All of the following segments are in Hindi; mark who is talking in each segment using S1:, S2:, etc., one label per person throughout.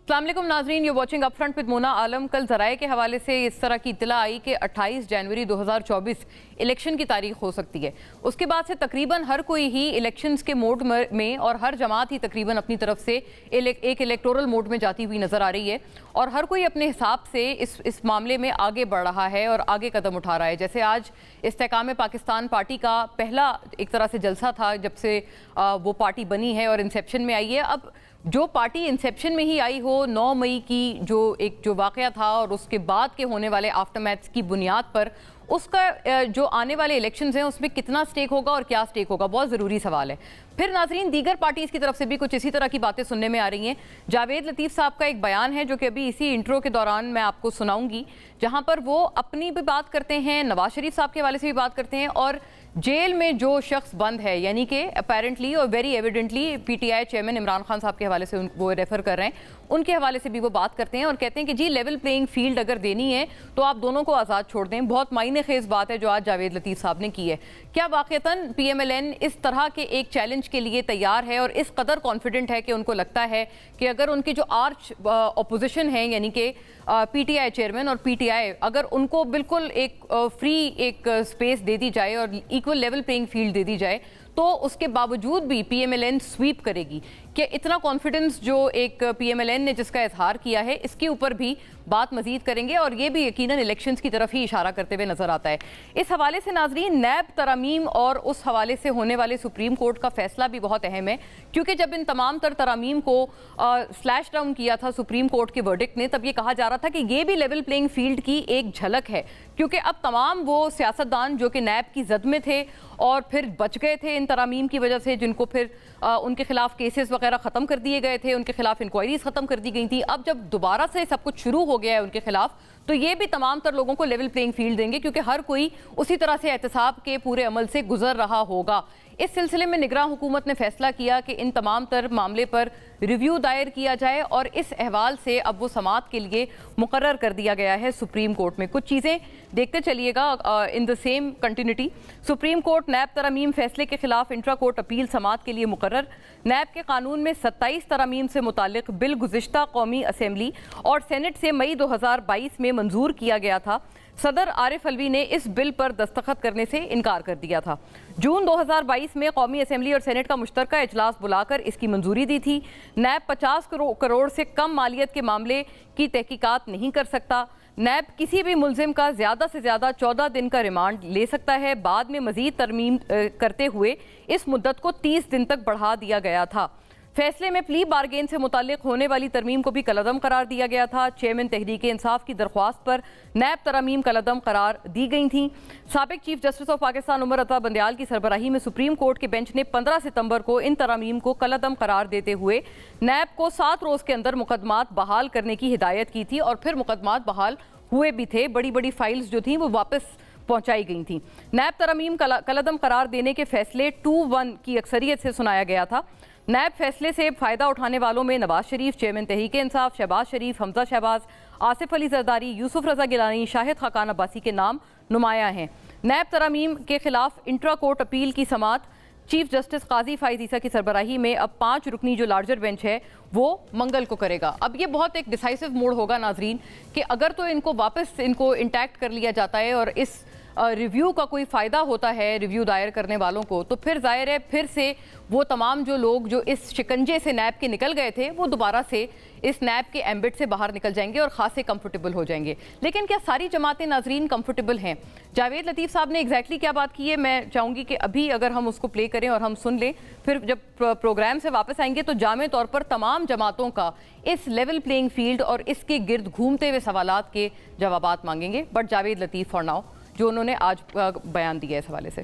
S1: अस्सलाम वालेकुम नाजरीन, you watching Upfront with Mona Alam. कल ज़राए के हवाले से इस तरह की इत्तला आई कि 28 जनवरी 2024 इलेक्शन की तारीख हो सकती है। उसके बाद से तकरीबन हर कोई ही इलेक्शंस के मोड में और हर जमात ही तकरीबन अपनी तरफ से एक इलेक्टोरल मोड में जाती हुई नज़र आ रही है और हर कोई अपने हिसाब से इस मामले में आगे बढ़ रहा है और आगे कदम उठा रहा है। जैसे आज इस्तेकाम पाकिस्तान पार्टी का पहला एक तरह से जलसा था जब से वो पार्टी बनी है और इंसेप्शन में आई है। अब जो पार्टी इंसेप्शन में ही आई हो, 9 मई की जो वाक़या था और उसके बाद के होने वाले आफ्टरमैथ्स की बुनियाद पर उसका जो आने वाले इलेक्शंस हैं उसमें कितना स्टेक होगा और क्या स्टेक होगा, बहुत ज़रूरी सवाल है। फिर नाजरीन दीगर पार्टीज़ की तरफ से भी कुछ इसी तरह की बातें सुनने में आ रही हैं। जावेद लतीफ़ साहब का एक बयान है जो कि अभी इसी इंट्रो के दौरान मैं आपको सुनाऊंगी, जहां पर वो अपनी भी बात करते हैं, नवाज शरीफ साहब के हवाले से भी बात करते हैं और जेल में जो शख्स बंद है यानी कि अपेरेंटली और very evidently PTI chairman Imran Khan साहब के हवाले से वो रेफर कर रहे हैं, उनके हवाले से भी वो बात करते हैं और कहते हैं कि जी लेवल प्लेइंग फील्ड अगर देनी है तो आप दोनों को आज़ाद छोड़ दें। बहुत मायने खेज बात है जो आज जावेद लतीफ़ साहब ने की है। क्या वाक़तन पीएमएलएन इस तरह के एक चैलेंज के लिए तैयार है और इस कदर कॉन्फिडेंट है कि उनको लगता है कि अगर उनकी जो आर्च अपोजिशन है यानी कि पीटीआई चेयरमैन और पीटीआई अगर उनको बिल्कुल एक फ्री एक स्पेस दे दी जाए और इक्वल लेवल प्लेइंग फील्ड दे दी जाए तो उसके बावजूद भी पीएमएलएन स्वीप करेगी? कि इतना कॉन्फिडेंस जो एक पीएमएलएन ने जिसका इजहार किया है इसके ऊपर भी बात मजीद करेंगे और ये भी यकीनन इलेक्शंस की तरफ ही इशारा करते हुए नजर आता है। इस हवाले से नाजरीन नैब तरामीम और उस हवाले से होने वाले सुप्रीम कोर्ट का फैसला भी बहुत अहम है, क्योंकि जब इन तमाम तर तरामीम को स्लैश डाउन किया था सुप्रीम कोर्ट के वर्डिक्ट ने, तब ये कहा जा रहा था कि ये भी लेवल प्लेइंग फील्ड की एक झलक है, क्योंकि अब तमाम वो सियासतदान जो कि नैब की जद में थे और फिर बच गए थे इन तरामीम की वजह से, जिनको फिर उनके खिलाफ केसेस वगैरह ख़त्म कर दिए गए थे, उनके खिलाफ इंक्वायरीज ख़त्म कर दी गई थी, अब जब दोबारा से सब कुछ शुरू हो गया है उनके खिलाफ तो ये भी तमाम तर लोगों को लेवल प्लेइंग फील्ड देंगे, क्योंकि हर कोई उसी तरह से एहतसाब के पूरे अमल से गुजर रहा होगा। इस सिलसिले में निगरान हुकूमत ने फैसला किया कि इन तमाम तर मामले पर रिव्यू दायर किया जाए और इस अहवाल से अब वो समाअत के लिए मुकर्रर कर दिया गया है सुप्रीम कोर्ट में। कुछ चीज़ें देखते चलिएगा in the same continuity. Supreme court नैब तरामीम फैसले के खिलाफ इंट्रा कोर्ट अपील समाअत के लिए मुकर्रर। नैब के कानून में 27 तरामीम से मुतालिक बिल गुज़िश्ता कौमी असम्बली और सेनेट से मई 2022 में मंजूर किया गया था। सदर आरिफ अलवी ने इस बिल पर दस्तखत करने से इनकार कर दिया था। जून 2022 में कौमी असम्बली और सेनेट का मुश्तरका इजलास बुलाकर इसकी मंजूरी दी थी। नैब 50 करोड़ से कम मालियत के मामले की तहकीकात नहीं कर सकता। नैब किसी भी मुल्जिम का ज़्यादा से ज़्यादा 14 दिन का रिमांड ले सकता है। बाद में मजीद तरमीम करते हुए इस मुद्दत को 30 दिन तक बढ़ा दिया गया था। फैसले में प्ली बारगेन से मुतालिक होने वाली तरमीम को भी कलअदम करार दिया गया था। चेयरमैन तहरीक इंसाफ की दरख्वास्त पर नैब तरमीम कलअदम करार दी गई थी। साबिक chief justice of Pakistan Umar Ata Bandial की सरबराही में सुप्रीम कोर्ट के बेंच ने 15 सितंबर को इन तरमीम को कलअदम करार देते हुए नैब को 7 रोज़ के अंदर मुकदमात बहाल करने की हिदायत की थी और फिर मुकदमात बहाल हुए भी थे। बड़ी बड़ी फाइल्स जो थी वो वापस पहुंचाई गई थी। नैब तरमीम कलअदम करार देने के फैसले 2-1 की अक्सरियत से सुनाया गया था। नैब फैसले से फ़ायदा उठाने वालों में नवाज शरीफ, चेयरमैन तहरीक इंसाफ, शहबाज शरीफ, हमजा शहबाज, आसिफ अली जरदारी, यूसुफ रजा गिलानी, शाहिद खाकान अब्बासी के नाम नुमाया हैं। नैब तरामीम के खिलाफ इंट्रा कोर्ट अपील की समाअत चीफ जस्टिस काजी फाइज ईसा की सरबराही में अब 5 रुकनी जो लार्जर बेंच है वो मंगल को करेगा। अब ये बहुत एक डिसाइसिव मोड होगा नाजरीन कि अगर तो इनको वापस इनको इंटैक्ट कर लिया जाता है और इस रिव्यू का कोई फ़ायदा होता है रिव्यू दायर करने वालों को, तो फिर जाहिर है फिर से वो तमाम जो लोग जो इस शिकंजे से नैब के निकल गए थे वो दोबारा से इस नैब के एम्बिट से बाहर निकल जाएंगे और खासे कंफर्टेबल हो जाएंगे। लेकिन क्या सारी जमातें नाजरीन कंफर्टेबल हैं? जावेद लतीफ़ साहब ने एग्जैक्टली क्या बात की है, मैं चाहूँगी कि अभी अगर हम उसको प्ले करें और हम सुन लें, फिर जब प्रोग्राम से वापस आएंगे तो जामे तौर पर तमाम जमातों का इस लेवल प्लेइंग फील्ड और इसके गिर्द घूमते हुए सवालात के जवाबात मांगेंगे। But Javed Latif for now जो उन्होंने आज बयान दिया इस हवाले से,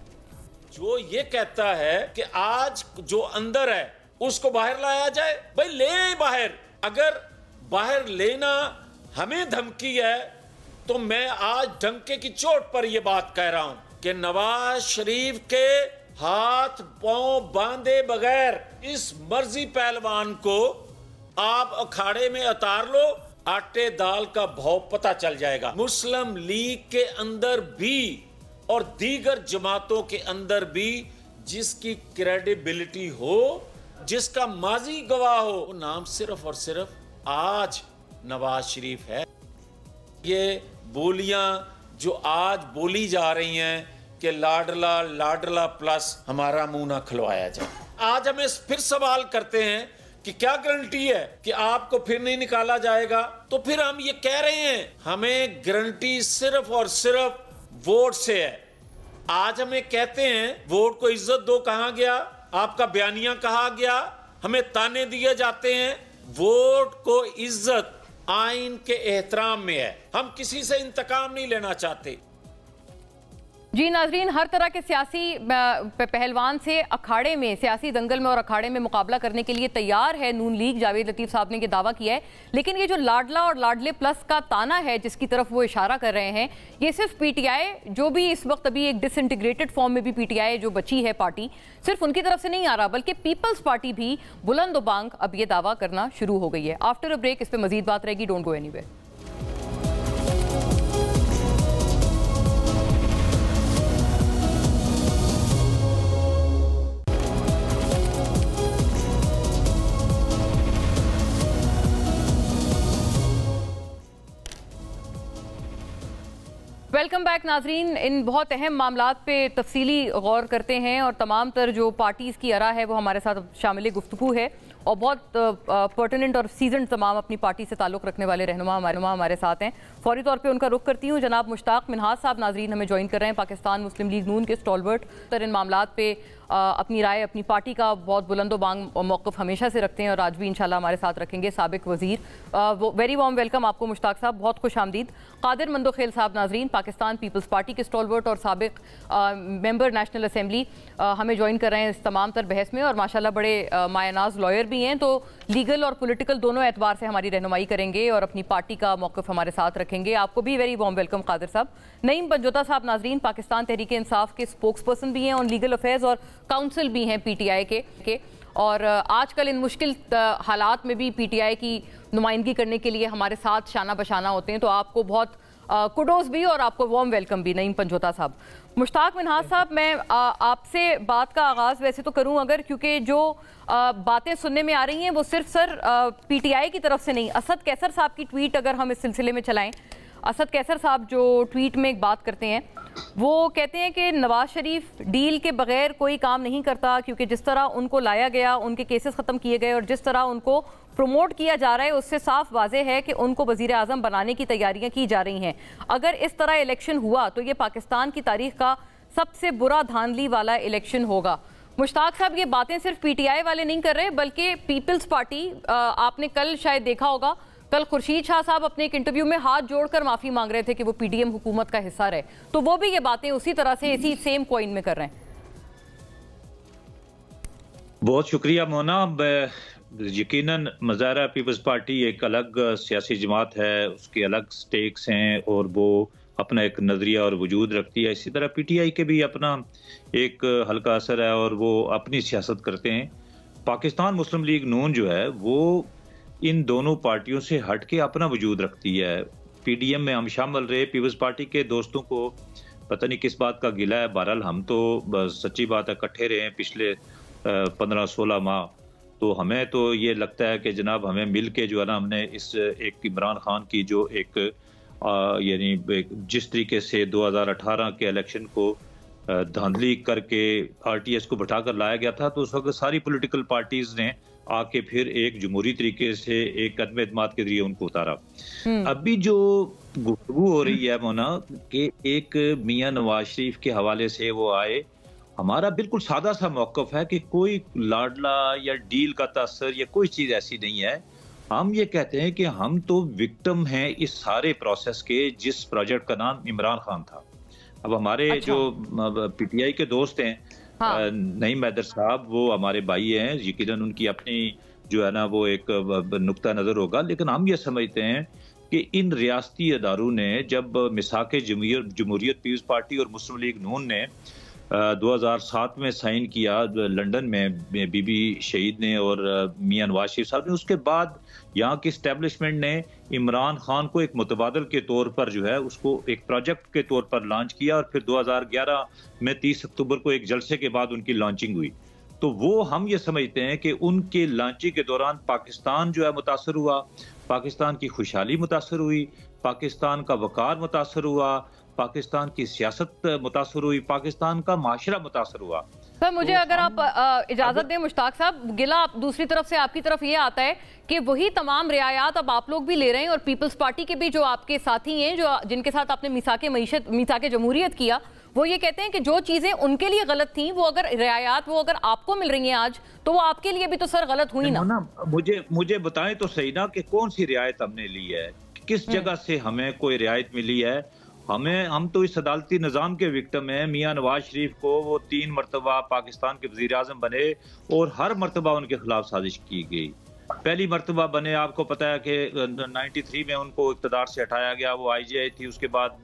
S2: जो ये कहता है कि आज जो अंदर है उसको बाहर लाया जाए, भाई ले बाहर। अगर बाहर लेना हमें धमकी है तो मैं आज डंके की चोट पर यह बात कह रहा हूं कि नवाज शरीफ के हाथ पांव बांधे बगैर इस मर्जी पहलवान को आप अखाड़े में उतार लो, आटे दाल का भाव पता चल जाएगा। मुस्लिम लीग के अंदर भी और दीगर जमातों के अंदर भी जिसकी क्रेडिबिलिटी हो, जिसका माजी गवाह हो, वो नाम सिर्फ और सिर्फ आज नवाज शरीफ है। ये बोलियां जो आज बोली जा रही हैं कि लाडला लाडला प्लस हमारा मुंह ना खुलवाया जाए। आज हमें फिर सवाल करते हैं कि क्या गारंटी है कि आपको फिर नहीं निकाला जाएगा। तो फिर हम ये कह रहे हैं हमें गारंटी सिर्फ और सिर्फ वोट से है। आज हमें कहते हैं वोट को इज्जत दो, कहां गया आपका बयानिया, कहा गया, हमें ताने दिए जाते हैं। वोट को इज्जत आइन के एहतराम में है। हम किसी से इंतकाम नहीं लेना चाहते।
S1: जी नाजरीन, हर तरह के सियासी पहलवान से अखाड़े में, सियासी दंगल में और अखाड़े में मुकाबला करने के लिए तैयार है नून लीग। जावेद लतीफ साहब ने ये दावा किया है, लेकिन ये जो लाडला और लाडले प्लस का ताना है जिसकी तरफ वो इशारा कर रहे हैं, ये सिर्फ पीटीआई, जो भी इस वक्त अभी एक डिसइंटीग्रेटेड फॉर्म में भी पीटीआई जो बची है पार्टी, सिर्फ उनकी तरफ से नहीं आ रहा, बल्कि पीपल्स पार्टी भी बुलंद-ओ-बांग अब ये दावा करना शुरू हो गई है। आफ्टर अ ब्रेक इस पर मजीद बात रहेगी, don't go anywhere. Welcome back नाजरीन। इन बहुत अहम मामलात पे तफसीली गौर करते हैं और तमाम तर जो पार्टीज़ की आरा है वो हमारे साथ शामिल गुफ्तगू है और बहुत पर्टिनेंट और सीजन तमाम अपनी पार्टी से ताल्लुक़ रखने वाले रहनुमा हमारे साथ हैं। फौरी तौर पे उनका रुख करती हूँ। जनाब मुश्ताक मिन्हाज साहब नाजरीन हमें ज्वाइन कर रहे हैं, पाकिस्तान मुस्लिम लीग नून के स्टॉलवर्ट। तर इन मामलात पे अपनी राय, अपनी पार्टी का बहुत बुलंदो-बांग मौक़िफ़ हमेशा से रखते हैं और आज भी इंशाल्लाह हमारे साथ रखेंगे। साबिक वज़ीर, वेरी वार्म वेलकम आपको मुश्ताक साहब, बहुत खुश आमदीद। कादिर मंदोखेल साहब नाजरीन, पाकिस्तान पीपल्स पार्टी के स्टॉलवर्ट और साबिक मेंबर नेशनल असेंबली, हमें ज्वाइन कर रहे हैं इस तमाम तर बहस में और माशाल्लाह बड़े मायनाज लॉयर भी हैं, तो लीगल और पॉलिटिकल दोनों एतबार से हमारी रहनुमाई करेंगे और अपनी पार्टी का मौक़िफ़ हमारे साथ रखेंगे। आपको भी वेरी वार्म वेलकम कादिर साहब। नईम पंजोता साहब नाजरीन, पाकिस्तान तहरीक इंसाफ के स्पोक्स पर्सन भी हैं, ऑन लीगल अफेयर्स और काउंसिल भी हैं पीटीआई के और आजकल इन मुश्किल हालात में भी पीटीआई की नुमाइंदगी करने के लिए हमारे साथ शाना बशाना होते हैं, तो आपको बहुत कुडोज भी और आपको वार्म वेलकम भी नईम पंजोता साहब। मुश्ताक मिन्हाज साहब, मैं आपसे बात का आगाज़ वैसे तो करूं अगर, क्योंकि जो बातें सुनने में आ रही हैं वो सिर्फ सर पीटीआई की तरफ से नहीं, असद कैसर साहब की ट्वीट अगर हम इस सिलसिले में चलाएं, असद कैसर साहब जो ट्वीट में एक बात करते हैं, वो कहते हैं कि नवाज शरीफ डील के बगैर कोई काम नहीं करता, क्योंकि जिस तरह उनको लाया गया, उनके केसेस ख़त्म किए गए और जिस तरह उनको प्रमोट किया जा रहा है उससे साफ वाजे है कि उनको वज़ीर आज़म बनाने की तैयारियां की जा रही हैं। अगर इस तरह इलेक्शन हुआ तो ये पाकिस्तान की तारीख का सबसे बुरा धांधली वाला इलेक्शन होगा। मुश्ताक साहब, ये बातें सिर्फ पीटीआई वाले नहीं कर रहे बल्कि पीपल्स पार्टी, आपने कल शायद देखा होगा, कल खुर्शीद शाह साहब अपने एक इंटरव्यू में हाथ जोड़कर माफ़ी मांग रहे थे कि वो पीडीएम हुकूमत का हिस्सा रहे, तो वो भी ये बातें उसी तरह से इसी सेम कॉइन में कर रहे हैं।
S3: बहुत शुक्रिया मोना। यकीनन मज़ारा पीपल्स पार्टी एक अलग सियासी जमात है, उसके अलग स्टेक्स हैं और वो अपना एक नज़रिया और वजूद रखती है। इसी तरह पीटीआई के भी अपना एक हल्का असर है और वो अपनी सियासत करते हैं। पाकिस्तान मुस्लिम लीग नून जो है वो इन दोनों पार्टियों से हट के अपना वजूद रखती है। पीडीएम में हम शामिल रहे, पीपल्स पार्टी के दोस्तों को पता नहीं किस बात का गिला है, बहरहाल हम तो बस सच्ची बात है इकट्ठे रहे हैं पिछले 15-16 माह, तो हमें तो ये लगता है कि जनाब हमें मिल के जो है ना, हमने इस एक इमरान खान की जो एक यानी जिस तरीके से 2018 के इलेक्शन को धांधली करके आरटीएस को बैठाकर लाया गया था, तो उस वक्त सारी पॉलिटिकल पार्टीज ने आके फिर एक जमहूरी तरीके से एक अदम एतमाद के जरिए उनको उतारा। अभी जो गुफ्तगू हो रही है मोना कि एक मियां नवाज शरीफ के हवाले से वो आए, हमारा बिल्कुल सादा सा मौक़िफ़ है कि कोई लाडला या डील का तासर या कोई चीज़ ऐसी नहीं है। हम ये कहते हैं कि हम तो विक्टिम हैं इस सारे प्रोसेस के, जिस प्रोजेक्ट का नाम इमरान खान था। अब हमारे जो पीटीआई के दोस्त हैं, हाँ। नईम हैदर साहब, वो हमारे भाई हैं, यकीनन उनकी अपनी जो है ना वो एक नुक्ता नज़र होगा, लेकिन हम ये समझते हैं कि इन रियासती अदारों ने जब मिसाक जमहूरियत पीपल्स पार्टी और मुस्लिम लीग नून ने 2007 में साइन किया लंदन में बीबी शहीद ने और मियां नवाज शरीफ साहब ने, उसके बाद यहाँ की इस्टेब्लिशमेंट ने इमरान खान को एक मुतबादल के तौर पर जो है उसको एक प्रोजेक्ट के तौर पर लॉन्च किया और फिर 2011 में 30 अक्टूबर को एक जलसे के बाद उनकी लॉन्चिंग हुई। तो वो हम ये समझते हैं कि उनके लॉन्चिंग के दौरान पाकिस्तान जो है मुतासर हुआ, पाकिस्तान की खुशहाली मुतासर हुई, पाकिस्तान का वकार मुतासर हुआ, पाकिस्तान की सियासत मुतासर हुई, पाकिस्तान का माशरा मुतासर हुआ।
S1: सर मुझे
S3: तो
S1: अगर आप इजाजत दें मुश्ताक साहब, गिला दूसरी तरफ से आपकी तरफ ये आता है कि वही तमाम रियायत अब आप लोग भी ले रहे हैं और पीपल्स पार्टी के भी जो आपके साथी हैं, जो जिनके साथ आपने मिसाके मईशत मिसाके जमहूरियत किया, वो ये कहते हैं कि जो चीजें उनके लिए गलत थी वो अगर रियायत वो अगर आपको मिल रही हैं आज, तो वो आपके लिए भी तो सर गलत हुई ना।
S3: मुझे बताएं तो सही ना कि कौन सी रियायत हमने ली है, किस जगह से हमें कोई रियायत मिली है। हम तो इस अदालती निज़ाम के विक्टिम हैं। मियाँ नवाज शरीफ को वो 3 मरतबा पाकिस्तान के वज़ीर आज़म बने और हर मरतबा उनके खिलाफ साजिश की गई। पहली मरतबा बने, आपको पता है कि 93 में उनको इक़्तिदार से हटाया गया, वो IGI थी। उसके बाद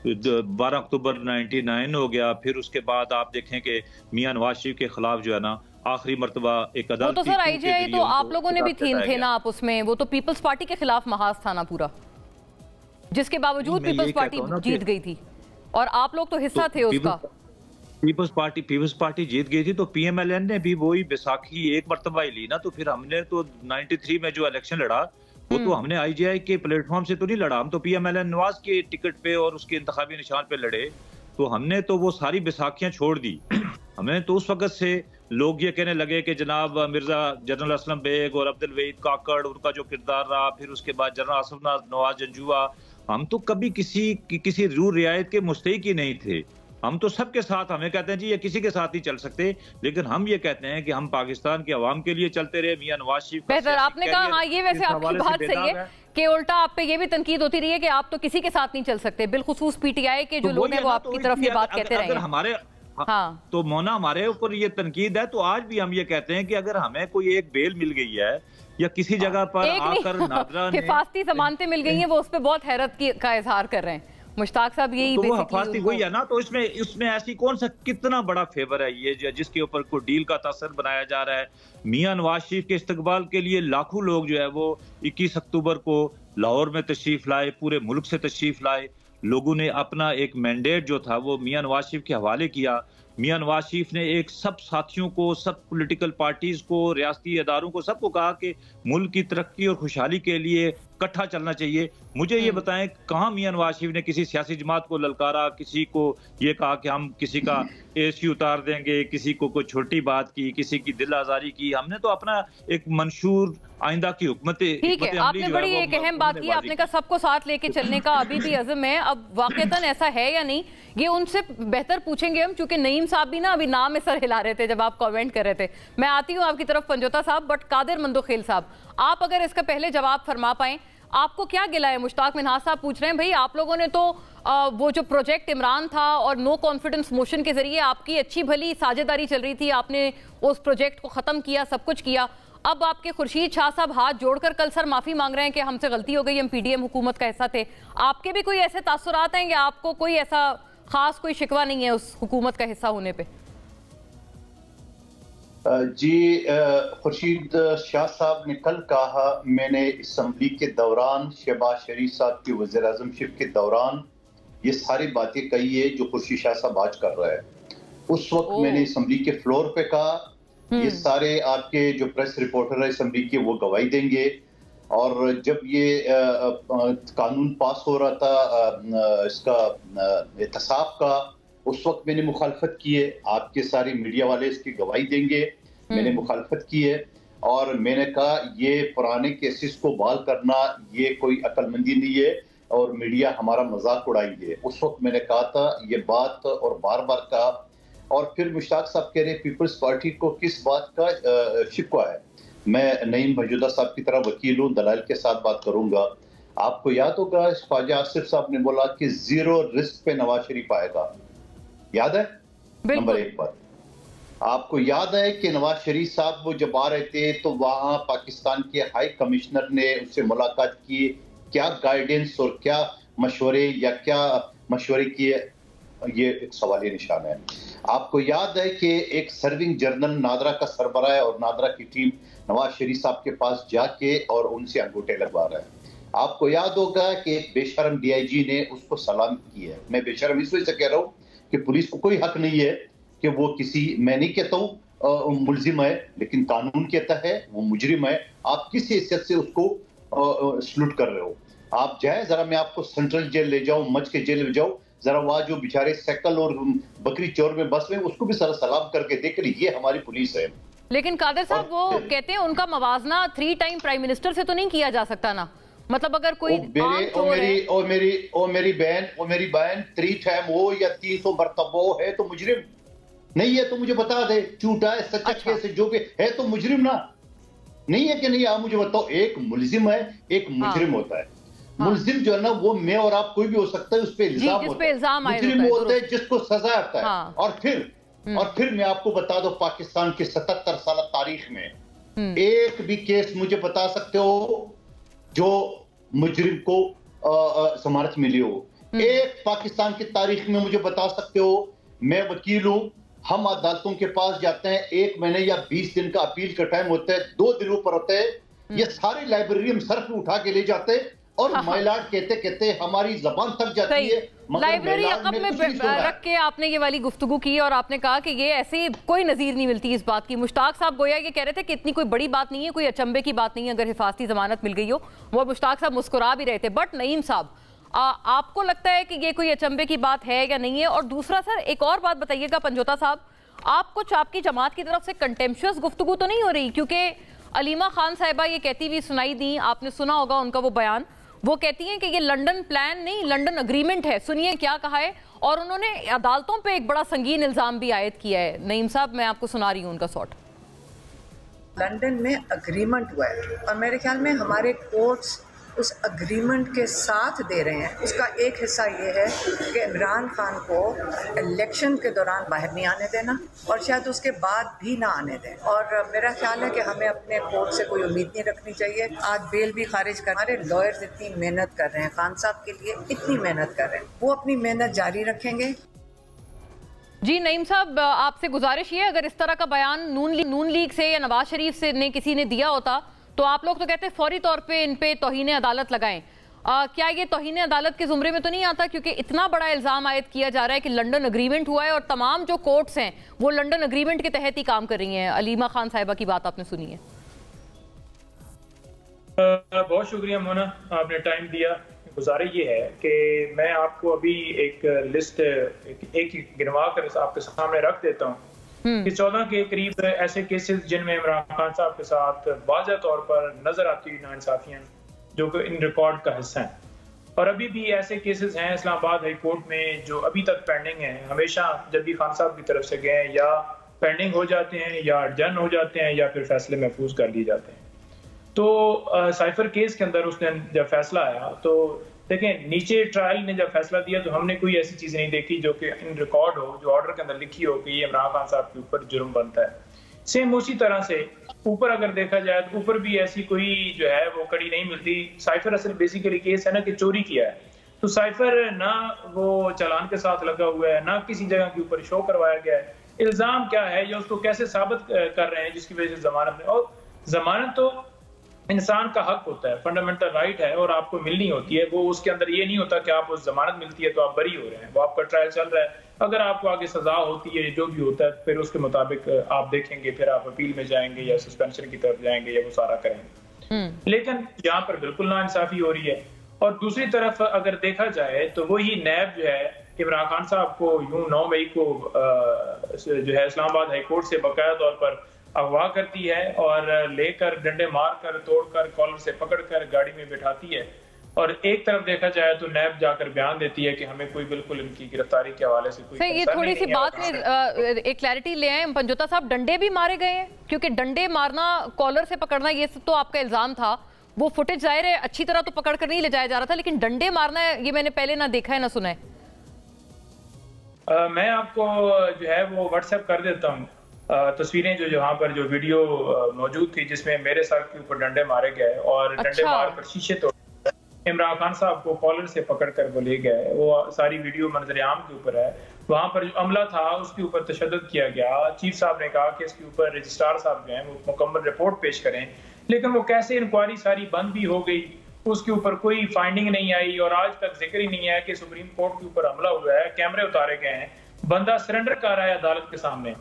S3: 12 अक्टूबर 99 हो गया। फिर उसके बाद आप देखें कि मियाँ नवाज शरीफ के खिलाफ जो है ना आखिरी मरतबा एक अदालत।
S1: तो सर IGI तो आप लोगों ने भी थे ना आप उसमें, वो तो पीपल्स पार्टी के खिलाफ महाज था ना पूरा, जिसके बावजूद पीपल्स पार्टी जीत गई थी और आप लोग तो हिस्सा थे उसका।
S3: पीपल्स पार्टी जीत गई थी तो PMLN ने भी वही बैसाखी एक मरतबा ही ली ना। तो फिर हमने तो 93 में जो इलेक्शन लड़ा वो तो हमने IGI के प्लेटफॉर्म से तो नहीं लड़ा, हम तो PMLN नवाज के टिकट पे और उसके इंतखाबी निशान पे लड़े। तो हमने तो वो सारी बैसाखियां छोड़ दी। हमें तो उस वक्त से लोग ये कहने लगे कि जनाब मिर्जा जनरल असलम बेग और अब्दुल वहीद काकड़, उनका जो किरदार रहा, फिर उसके बाद जनरल आसिफ नवाज जंजुआ, हम तो कभी किसी रूल रियायत के मुस्तहिक ही नहीं थे। हम तो सबके साथ, हमें कहते हैं जी ये किसी के साथ नहीं चल सकते, लेकिन हम ये कहते हैं कि हम पाकिस्तान के अवाम के लिए चलते रहे। मियां नवाज शरीफ
S1: बेहतर आपने कहा, हाँ ये वैसे आपकी बात सही है कि उल्टा आप पे ये भी तनकीद होती रही है कि आप तो किसी के साथ नहीं चल सकते, बिलखुसूस PTI के जो लोग हैं वो आपकी तरफ ये बात कहते रहे हैं।
S3: हमारे
S1: हाँ
S3: तो मोना हमारे ऊपर ये तनकीद है, तो आज भी हम ये कहते हैं कि अगर हमें कोई एक बेल मिल गई है या किसी जगह पर आकर नादरा ने
S1: हिफाजती जमानतें मिल गई हैं, वो उस पर बहुत हैरत का इजहार कर रहे हैं मुश्ताक साहब। यही
S3: तो वो हिफाजती हुई है ना, तो इसमें ऐसी कौन सा कितना बड़ा फेवर है ये जिसके ऊपर कोई डील का तासर बनाया जा रहा है। मियां नवाज शरीफ के इस्तकबाल के लिए लाखों लोग जो है वो 21 अक्टूबर को लाहौर में तशरीफ लाए, पूरे मुल्क से तशरीफ लाए। लोगों ने अपना एक मैंडेट जो था वो मियां नवाज शरीफ के हवाले किया। मियां नवाज शरीफ ने एक सब साथियों को, सब पॉलिटिकल पार्टीज को, रियासती अदारों को, सबको कहा कि मुल्क की तरक्की और खुशहाली के लिए इकट्ठा चलना चाहिए। मुझे ये बताएं कहाँ मियां नवाज शरीफ ने किसी सियासी जमात को ललकारा, किसी को ये कहा कि हम किसी का AC उतार देंगे, किसी को कोई छोटी बात की, किसी की दिल आजारी की। हमने तो अपना एक मंशूर आइंदा की हुकूमत।
S1: ठीक है, आपने बड़ी एक अहम बात की, आपने कहा सबको साथ लेके चलने का अभी भी अज़म है। अब वाकईतन ऐसा है या नहीं ये उनसे बेहतर पूछेंगे हम, क्योंकि नईम साहब भी ना अभी नाम में सर हिला रहे थे जब आप कमेंट कर रहे थे। मैं आती हूँ आपकी तरफ पंजोता साहब, बट कादिर मंदोखेल साहब आप अगर इसका पहले जवाब फरमा पाएं, आपको क्या गिला है? मुश्ताक मिन्हाज साहब पूछ रहे हैं भाई आप लोगों ने तो वो जो प्रोजेक्ट इमरान था और नो कॉन्फिडेंस मोशन के जरिए आपकी अच्छी भली साझेदारी चल रही थी, आपने उस प्रोजेक्ट को खत्म किया, सब कुछ किया। अब आपके खुर्शीद शाह साहब हाथ जोड़कर कल सर माफी मांग रहे हैं कि हमसे गलती हो गई, हम PDM हुकूमत का हिस्सा थे। आपके भी कोई ऐसे तासुरात हैं या आपको कोई ऐसा खास कोई शिकवा नहीं है उस हुकूमत का हिस्सा होने पे?
S4: जी खुर्शीद शाह साहब ने कल कहा, मैंने असम्बली के दौरान शहबाज शरीफ साहब की वज़ीर आज़म शिप के दौरान ये सारी बातें कही है जो खुर्शीद शाह साहब आज कर रहा है। उस वक्त मैंने असम्बली के फ्लोर पे कहा, ये सारे आपके जो प्रेस रिपोर्टर है असम्बली के वो गवाही देंगे। और जब ये कानून पास हो रहा था इसका एहतसाब का, उस वक्त मैंने मुखालफत की है। आपके सारे मीडिया वाले इसकी गवाही देंगे, मैंने मुखालफत की है और मैंने कहा ये पुराने केसेस को बहाल करना ये कोई अक्लमंदी नहीं है और मीडिया हमारा मजाक उड़ाएंगे। उस वक्त मैंने कहा था ये बात और बार बार कहा। और फिर मुश्ताक साहब कह रहे पीपल्स पार्टी को किस बात का शिकवा है। मैं नईम मौजूदा साहब की तरह वकील हूँ, दलाल के साथ बात करूंगा। आपको याद होगा ख्वाजा आसिफ साहब ने बोला कि 0 रिस्क पे नवाज शरीफ आएगा, याद है? नंबर 1 पर आपको याद है कि नवाज शरीफ साहब वो जब आ रहे थे तो वहां पाकिस्तान के हाई कमिश्नर ने उससे मुलाकात की, क्या गाइडेंस और क्या मशवरे किए, ये एक सवाल निशान है। आपको याद है कि एक सर्विंग जनरल नादरा का सरबराह और नादरा की टीम नवाज शरीफ साहब के पास जाके और उनसे अंगूठे लगवा रहा है। आपको याद होगा कि एक बेशरम DIG ने उसको सलाम की है। मैं बेशरम इसलिए से कह रहा हूँ कि पुलिस को कोई हक नहीं है कि वो किसी, मैं नहीं कहता हूँ मुलजिम है, लेकिन कानून कहता है वो मुजरिम है। आप किस हैसियत से उसको सलूट कर रहे हो? आप जाए जरा, मैं आपको सेंट्रल जेल ले जाऊं, मच के जेल ले जाऊं, जरा वहां जो बेचारे साइकिल और बकरी चौर में बस में, उसको भी सारा सलाम करके देख ली, ये हमारी पुलिस है।
S1: लेकिन कादर साहब वो कहते हैं उनका मवाजना 3 टाइम प्राइम मिनिस्टर से तो नहीं किया जा सकता ना, मतलब अगर कोई
S4: मेरी बहन 3 टाइम हो या 300 मरतबा है तो मुजरिम नहीं है? तो मुझे बता दे, झूठा है सच्चा कैसे जो भी है तो मुजरिम ना नहीं है कि नहीं? आप मुझे बताओ, एक मुलजिम है, एक मुजरिम होता है। मुलजिम जो है ना, वो मैं और आप कोई भी हो सकता है, उस पे इल्जाम होता है। मुजरिम होता है जिसको सजा आता है। और फिर मैं आपको बता दो, पाकिस्तान की 77 साल तारीख में एक भी केस मुझे बता सकते हो जो मुजरिम को जमानत मिली हो? एक पाकिस्तान की तारीख में मुझे बता सकते हो? मैं वकील हूं, हम अदालतों के पास जाते हैं, 1 महीने या 20 दिन का अपील का टाइम होता है, 2 दिनों पर होता है, ये सारी लाइब्रेरी हम सर पे उठा के ले जाते हैं और माइलाड कहते हमारी जबान थक जाती है।
S1: लाइब्रेरी अकब में रख के आपने ये वाली गुफ्तगू की और आपने कहा कि ये ऐसी कोई नजीर नहीं मिलती इस बात की। मुश्ताक साहब गोया ये कह रहे थे कि इतनी कोई बड़ी बात नहीं है, कोई अचंभे की बात नहीं है अगर हिफाजती जमानत मिल गई हो। वो मुश्ताक साहब मुस्कुरा भी रहे थे। बट नईम साहब, आपको लगता है कि ये कोई अचंभे की बात है या नहीं है? और दूसरा सर, एक और बात बताइएगा पंजोता साहब, आप कुछ आपकी जमात की तरफ से कंटेम्पचुअस गुफ्तगू तो नहीं हो रही? क्योंकि अलीमा खान साहिबा ये कहती हुई सुनाई दी, आपने सुना होगा उनका वो बयान, वो कहती हैं कि ये लंदन प्लान नहीं, लंदन अग्रीमेंट है। सुनिए क्या कहा है, और उन्होंने अदालतों पे एक बड़ा संगीन इल्जाम भी आयद किया है। नईम साहब, मैं आपको सुना रही हूँ उनका शॉट।
S5: लंदन में अग्रीमेंट हुआ है और मेरे ख्याल में हमारे कोर्ट्स उस अग्रीमेंट के साथ दे रहे हैं। उसका एक हिस्सा ये है कि इमरान खान को इलेक्शन के दौरान बाहर नहीं आने देना और शायद उसके बाद भी ना आने दें। और मेरा ख्याल है कि हमें अपने कोर्ट से कोई उम्मीद नहीं रखनी चाहिए। आज बेल भी खारिज कर, हमारे लॉयर्स इतनी मेहनत कर रहे हैं, खान साहब के लिए इतनी मेहनत कर रहे हैं, वो अपनी मेहनत जारी रखेंगे।
S1: जी नईम साहब, आपसे गुजारिश ये, अगर इस तरह का बयान नून लीग से या नवाज शरीफ से ने किसी ने दिया होता तो आप लोग तो कहते हैं फौरी तौर पे इन पे तौहीन अदालत लगाएं। क्या ये तौहीन अदालत के जुमरे में तो नहीं आता? क्योंकि इतना बड़ा इल्जाम आयद किया जा रहा है कि लंदन अग्रीमेंट हुआ है और तमाम जो कोर्ट्स हैं वो लंदन अग्रीमेंट के तहत ही काम कर रही हैं। अलीमा खान साहिबा की बात आपने सुनी है।
S6: बहुत शुक्रिया मोना, आपने टाइम दिया। गुजारिश ये है कि मैं आपको अभी एक लिस्ट एक गिनवा कर आपके सामने रख देता हूँ कि 14 के करीब ऐसे केसेस जिनमें इमरान खान साहब के साथ वाज़ह तौर पर नजर आती हुई नाइंसाफियां जो कि इन रिकॉर्ड का हिस्सा हैं, और अभी भी ऐसे केसेस हैं इस्लामाबाद हाई कोर्ट में जो अभी तक पेंडिंग हैं। हमेशा जब भी खान साहब की तरफ से गए या पेंडिंग हो जाते हैं या अडजन हो जाते हैं या फिर फैसले महफूज कर लिए जाते हैं। तो साइफर केस के अंदर उसने जब फैसला आया तो देखें, नीचे ट्रायल ने जब फैसला दिया तो हमने कोई ऐसी चीज नहीं देखी जो कि इन रिकॉर्ड हो, जो ऑर्डर के अंदर लिखी हो कि ये इमरान खान साहब के ऊपर जुर्म बनता है। सेम उसी तरह से ऊपर अगर देखा जाए तो ऊपर भी ऐसी कोई जो है वो कड़ी नहीं मिलती। साइफर असल बेसिकली केस है ना कि चोरी किया है, तो साइफर ना वो चालान के साथ लगा हुआ है, ना किसी जगह के ऊपर शो करवाया गया है। इल्जाम क्या है या उसको कैसे साबित कर रहे हैं जिसकी वजह से जमानत में, और जमानत तो इंसान का हक होता है, फंडामेंटल राइट है और आपको मिलनी होती है। वो उसके अंदर ये नहीं होता कि आप उस जमानत मिलती है तो आप बरी हो रहे हैं, वो आपका ट्रायल चल रहा है। अगर आपको आगे सजा होती है जो भी होता है फिर उसके मुताबिक आप देखेंगे, फिर आप अपील में जाएंगे या सस्पेंशन की तरफ जाएंगे या वो सारा करेंगे। लेकिन यहाँ पर बिल्कुल नाइंसाफी हो रही है। और दूसरी तरफ अगर देखा जाए तो वही नैब जो है इमरान खान साहब को यूं 9 मई को जो है इस्लामाबाद हाई कोर्ट से बकाया तौर पर अगवा करती है और लेकर डंडे मार कर तोड़कर कॉलर से पकड़कर गाड़ी में बिठाती है। और एक तरफ देखा जाए तो नैब जाकर बयान देती है कि हमें कोई बिल्कुल इनकी गिरफ्तारी के हवाले से कोई
S1: ये थोड़ी सी बात में एक क्लैरिटी ले आए पंजोता साहब, डंडे भी मारे गए हैं? क्योंकि डंडे मारना, कॉलर से पकड़ना, ये तो आपका इल्जाम था। वो फुटेज जाहिर है अच्छी तरह तो पकड़ कर नहीं ले जाया जा रहा था, लेकिन डंडे मारना ये मैंने पहले ना देखा है ना सुना है।
S6: मैं आपको जो है वो व्हाट्सएप कर देता हूँ तस्वीरें जो यहाँ पर जो वीडियो मौजूद थी जिसमें मेरे सर के ऊपर डंडे मारे गए और डंडे मारकर शीशे तोड़ इमरान खान साहब को कॉलर से पकड़कर वो ले गए। वो सारी वीडियो मंजर आम के ऊपर है। वहां पर जो अमला था उसके ऊपर तशद्दुद किया गया। चीफ साहब ने कहा कि इसके ऊपर रजिस्ट्रार साहब जो हैं वो मुकम्मल रिपोर्ट पेश करें, लेकिन वो कैसे इंक्वायरी सारी बंद भी हो गई, उसके ऊपर कोई फाइंडिंग नहीं आई और आज तक जिक्र ही नहीं है कि सुप्रीम कोर्ट के ऊपर हमला हुआ है, कैमरे उतारे गए हैं, बंदा सरेंडर कर रहा है अदालत के सामने।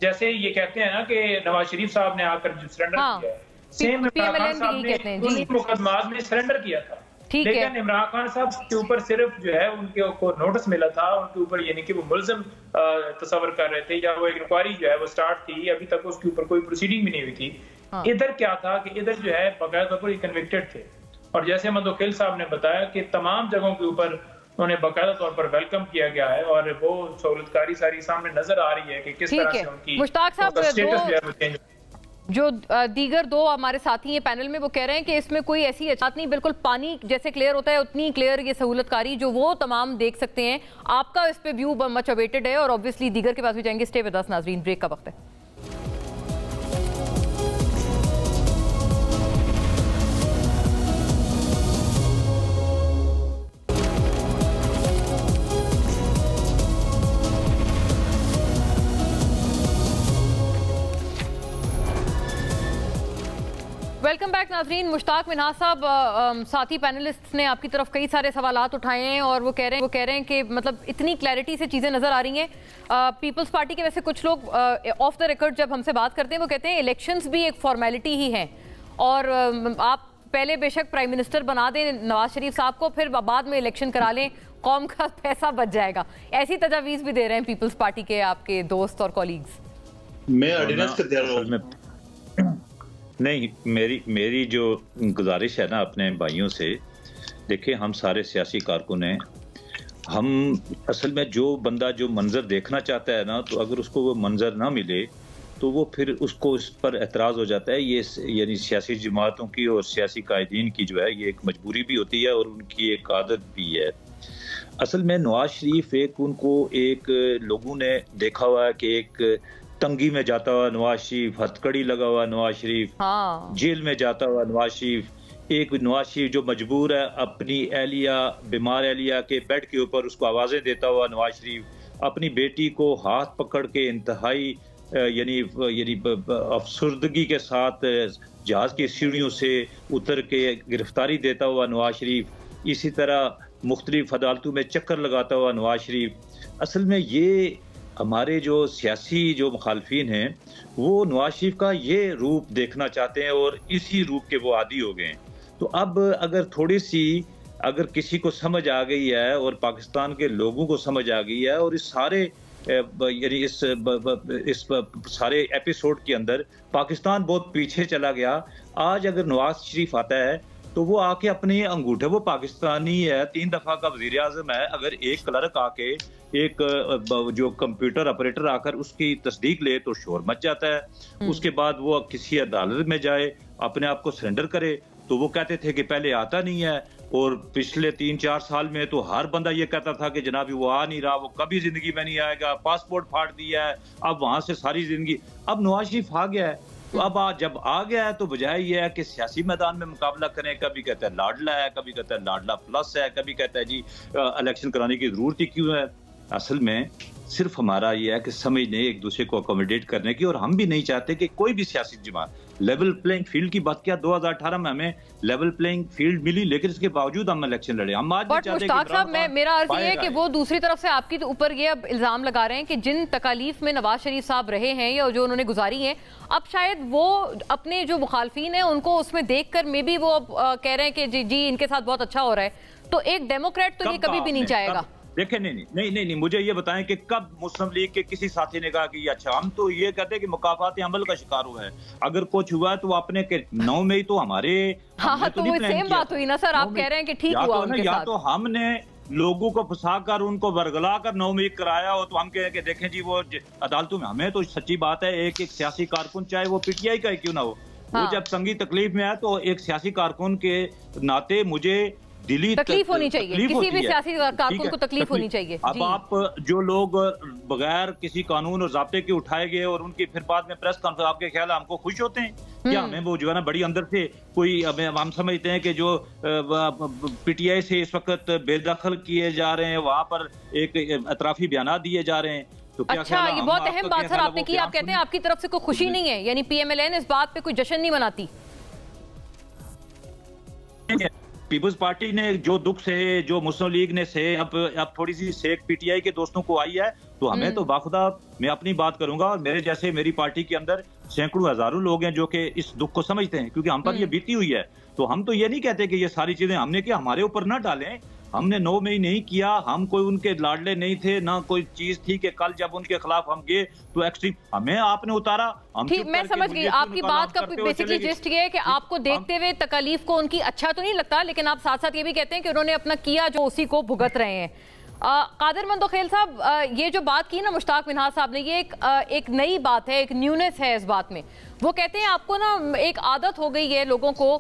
S6: जैसे ये कहते हैं ना कि नवाज शरीफ साहब ने आकर जो सरेंडर किया है, सेम इमरान खान साहब ने उन्हीं मुकदमात में सरेंडर किया था, लेकिन इमरान खान साहब के ऊपर सिर्फ जो है उनके को नोटिस मिला था, उनके ऊपर यानी कि वो मुलजिम तस्वर कर रहे थे, या वो इंक्वायरी जो है वो स्टार्ट थी, अभी तक उसके ऊपर कोई प्रोसीडिंग भी नहीं हुई थी। इधर क्या था कि इधर जो है बकायदा तौर पर कन्विक्टेड थे, और जैसे अहमद वकील साहब ने बताया कि तमाम जगहों के ऊपर उन्हें बाकायदा तौर पर वेलकम किया गया है, और वो सहूलतकारी सारी सामने नजर आ रही है कि किस तरह से उनकी
S1: मुश्ताक साहब
S6: स्टेटस जो है वो चेंज।
S1: जो दीगर दो हमारे साथी हैं पैनल में, वो कह रहे हैं कि इसमें कोई ऐसी बात नहीं, बिल्कुल पानी जैसे क्लियर होता है उतनी क्लियर ये सहूलतकारी जो वो तमाम देख सकते हैं। आपका इस पे व्यू मच अवेटेड है, और ऑब्वियसली दीगर के पास भी जाएंगे। स्टे विद अस नाज़रीन, ब्रेक का वक्त है। वेलकम बैक नाजरीन। मुश्ताक मिन्हाज साहब, साथी पैनलिस्ट ने आपकी तरफ कई सारे सवालात उठाए हैं, और वो कह रहे हैं कि मतलब इतनी क्लैरिटी से चीज़ें नज़र आ रही हैं। पीपल्स पार्टी के वैसे कुछ लोग ऑफ द रिकॉर्ड जब हमसे बात करते हैं वो कहते हैं इलेक्शंस भी एक फॉर्मेलिटी ही हैं, और आप पहले बेशक प्राइम मिनिस्टर बना दें नवाज शरीफ साहब को, फिर बाद में इलेक्शन करा लें, कौम का पैसा बच जाएगा। ऐसी तजावीज़ भी दे रहे हैं पीपल्स पार्टी के आपके दोस्त और कॉलीग्स।
S4: मैं ऑर्डिनेंस कर दे रहा हूं।
S3: नहीं, मेरी जो गुजारिश है ना अपने भाइयों से, देखिए हम सारे सियासी कारकुन हैं, हम असल में जो बंदा जो मंजर देखना चाहता है ना, तो अगर उसको वो मंजर ना मिले तो वो फिर उसको इस पर एतराज़ हो जाता है। ये यानी सियासी जमातों की और सियासी कायदीन की जो है ये एक मजबूरी भी होती है और उनकी एक आदत भी है। असल में नवाज शरीफ उनको लोगों ने देखा हुआ है कि एक तंगी में जाता हुआ नवाज शरीफ, हथकड़ी लगा हुआ नवाज शरीफ, जेल में जाता हुआ नवाज शरीफ, एक नवाज शरीफ जो मजबूर है अपनी एहलिया, बीमार एहलिया के बेड के ऊपर उसको आवाज़ें देता हुआ नवाज शरीफ, अपनी बेटी को हाथ पकड़ के इंतहाई यानी अफसरदगी के साथ जहाज की सीढ़ियों से उतर के गिरफ्तारी देता हुआ नवाज शरीफ, इसी तरह मुख्तलिफ अदालतों में चक्कर लगाता हुआ नवाज शरीफ। असल में ये हमारे जो सियासी जो मुखालफिन हैं वो नवाज शरीफ का ये रूप देखना चाहते हैं और इसी रूप के वो आदी हो गए हैं। तो अब अगर किसी को समझ आ गई है और पाकिस्तान के लोगों को समझ आ गई है, और इस सारे एपिसोड के अंदर पाकिस्तान बहुत पीछे चला गया। आज अगर नवाज शरीफ आता है तो वो आके अपने अंगूठे, वो पाकिस्तानी है, 3 दफा का वजीर आज़म है, अगर एक क्लर्क आके एक जो कंप्यूटर ऑपरेटर आकर उसकी तस्दीक ले तो शोर मच जाता है। उसके बाद वो किसी अदालत में जाए, अपने आप को सरेंडर करे, तो वो कहते थे कि पहले आता नहीं है, और पिछले 3-4 साल में तो हर बंदा ये कहता था कि जनाब वो आ नहीं रहा, वो कभी जिंदगी में नहीं आएगा, पासपोर्ट फाड़ दिया है, अब वहां से सारी जिंदगी। अब नवाज शरीफ आ गया है, तो अब जब आ गया है तो बजाय ये है कि सियासी मैदान में मुकाबला करें, कभी कहता है लाडला है, कभी कहता है लाडला प्लस है, कभी कहता है जी इलेक्शन कराने की जरूरत ही क्यों है। असल में सिर्फ हमारा ये है कि समझने, एक दूसरे को अकोमोडेट करने की, और हम भी नहीं चाहते कि कोई भी सियासी जमात लेवल प्लेइंग फील्ड की बात किया। 2018 में हमें लेवल प्लेइंग फील्ड मिली, लेकिन इसके बावजूद हम इलेक्शन लड़े। हम आज भी चाहते हैं।
S1: मेरा अर्ज ये है कि वो दूसरी तरफ से आपके ऊपर ये अब इल्जाम लगा रहे हैं कि जिन तकालीफ में नवाज शरीफ साहब रहे हैं या जो उन्होंने गुजारी है, अब शायद वो अपने जो मुखालफीन है उनको उसमें देख कर मे बी वो अब कह रहे हैं कि जी इनके साथ बहुत अच्छा हो रहा है। तो एक डेमोक्रेट तो ये कभी भी नहीं चाहेगा।
S3: देखें, नहीं, मुझे ये बताएं कि कब मुस्लिम लीग के किसी साथी ने कहा कि अच्छा, हम तो ये कहते हैं कि मुकाफात अमल का शिकार हुआ है, अगर कुछ हुआ है तो अपने के 9 में ही तो हमारे
S1: तो वो सेम बात हुई ना सर, आप कह रहे हैं कि ठीक हुआ उनके साथ।
S3: या तो हमने लोगों को फंसा कर उनको बरगला कर 9 में कराया हो, तो हम कहें कि देखें जी वो अदालतों में। हमें तो सच्ची बात है, एक सियासी कारकुन चाहे वो पीटीआई का क्यों ना हो, वो जब तंगी तकलीफ में आए तो एक सियासी कारकुन के नाते मुझे दिली
S1: तकलीफ होनी चाहिए, किसी भी सियासी कारकुन को तकलीफ होनी चाहिए।
S3: अब आप जो लोग बगैर किसी कानून और ज़ाब्ते के उठाए गए और उनकी फिर बाद में प्रेस कॉन्फ्रेंस, आपके ख्याल हमको खुश होते हैं क्या? हमें वो जो है ना बड़ी अंदर से कोई, हम समझते हैं कि जो पीटीआई से इस वक्त बेदखल किए जा रहे हैं, वहाँ पर एक अतराफी बयान दिए जा रहे हैं। तो
S1: अच्छा, ये बहुत अहम बात सर आपने की। आप कहते हैं आपकी तरफ से कोई खुशी नहीं है, यानी PMLN इस बात पे कोई जश्न नहीं मनाती।
S3: पीपल्स पार्टी ने जो दुख सहे, जो मुस्लिम लीग ने सहे, अब थोड़ी सी सेक पीटीआई के दोस्तों को आई है, तो हमें तो बाखुदा, मैं अपनी बात करूंगा, और मेरे जैसे मेरी पार्टी के अंदर सैकड़ों हजारों लोग हैं जो कि इस दुख को समझते हैं, क्योंकि हम पर ये बीती हुई है। तो हम तो ये नहीं कहते कि ये सारी चीजें हमने किया, हमारे ऊपर ना डालें। हमने 9 मई नहीं किया, हम कोई उनके लाडले नहीं थे, ना कोई चीज थी कि कल जब उनके खिलाफ हम गए तो एक्सट्रीम हमें आपने उतारा। हम
S1: ठीक, मैं समझ गई आपकी बात का बेसिकली जिस्ट ये है कि आपको देखते हुए तकलीफ को उनकी अच्छा तो नहीं लगता, लेकिन आप साथ साथ ये भी कहते हैं कि उन्होंने अपना किया जो उसी को भुगत रहे हैं। कादिर मंदोखेल साहब, ये जो बात की ना मुश्ताक मिन्हाज साहब ने, ये एक नई बात है, एक न्यूनेस है इस बात में। वो कहते हैं आपको ना एक आदत हो गई है लोगों को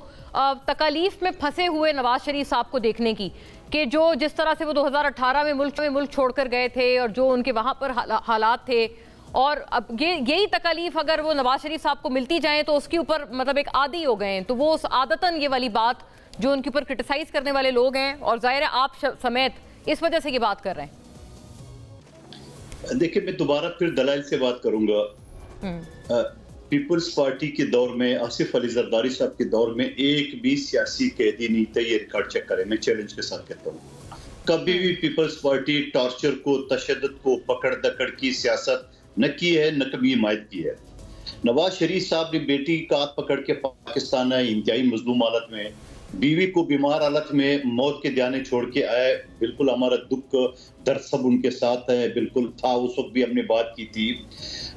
S1: तकलीफ में फंसे हुए नवाज शरीफ साहब को देखने की, कि जो जिस तरह से वो 2018 में मुल्क छोड़कर गए थे और जो उनके वहाँ पर हालात थे, और अब यही तकलीफ अगर वो नवाज शरीफ साहब को मिलती जाए तो उसके ऊपर मतलब एक आदी हो गए हैं, तो वो आदतन ये वाली बात जो उनके ऊपर क्रिटिसाइज करने वाले लोग हैं, और जाहिर है आप समेत, इस वजह से ये बात कर रहे हैं।
S4: देखिए, मैं दोबारा फिर दलाइल से बात करूंगा। पीपल्स पार्टी के दौर में, आसिफ अली जरदारी साहब के दौर में एक भी सियासी कैदी नहीं थे, ये रिकॉर्ड चेक करें, मैं चैलेंज के साथ कहता हूँ। कभी भी पीपल्स पार्टी टॉर्चर को, तशद्दुद को, पकड़ दकड़ की सियासत न की है, न कभी हिमायत की है। नवाज शरीफ साहब ने बेटी का हाथ पकड़ के पाकिस्तान आए, इंतहाई मजलूम हालत में, बीवी को बीमार हालत में मौत के ध्यान छोड़ के आए। बिल्कुल हमारा दुख दर्द सब उनके साथ है, बिल्कुल था, उस वक्त भी हमने बात की थी।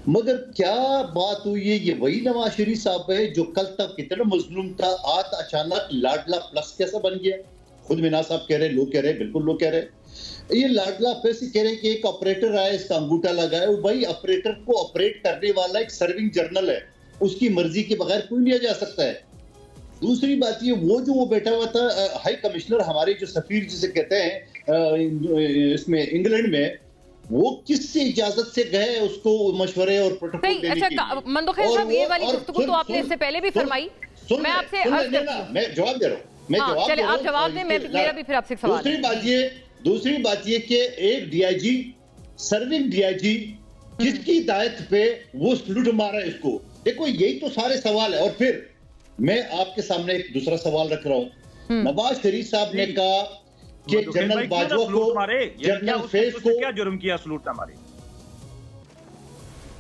S4: मगर क्या बात हुई है, ये वही नवाज शरीफ साहब है जो कल तक कितना मजलूम था, आज अचानक लाडला प्लस कैसा बन गया? खुद मिनाज साहब कह रहे, लोग कह रहे, बिल्कुल लोग कह रहे, ये लाडला प्लस कह रहे कि एक ऑपरेटर आया, इसका अंगूठा लगाया। भाई, ऑपरेटर को ऑपरेट करने वाला एक सर्विंग जर्नल है, उसकी मर्जी के बगैर कोई नहीं जा सकता है। दूसरी बात ये, वो बैठा हुआ था हाई कमिश्नर, हमारे जो सफीर जिसे कहते हैं इसमें इंग्लैंड में, वो किससे इजाजत से गए उसको मशवरे और प्रोटोकॉल देने के लिए?
S1: मंदोखेल साहब, ये वाली गुफ्तगू तो आपने इससे पहले भी फरमाई। मैं आपसे
S4: मैं जवाब दे रहा हूँ,
S1: चलिए आप जवाब दें, मेरा भी फिर आपसे एक सवाल।
S4: दूसरी बात ये कि एक डीआईजी, सर्विंग डीआईजी, जिसकी हिदायत पे वो सलूट मारा इसको। देखो, यही तो सारे सवाल है। और फिर मैं आपके सामने एक दूसरा सवाल रख रहा हूँ। नवाज शरीफ साहब ने कहा कि जनरल बाजवा को, जनरल फैज को
S3: क्या जुर्म किया सलूट हमारे?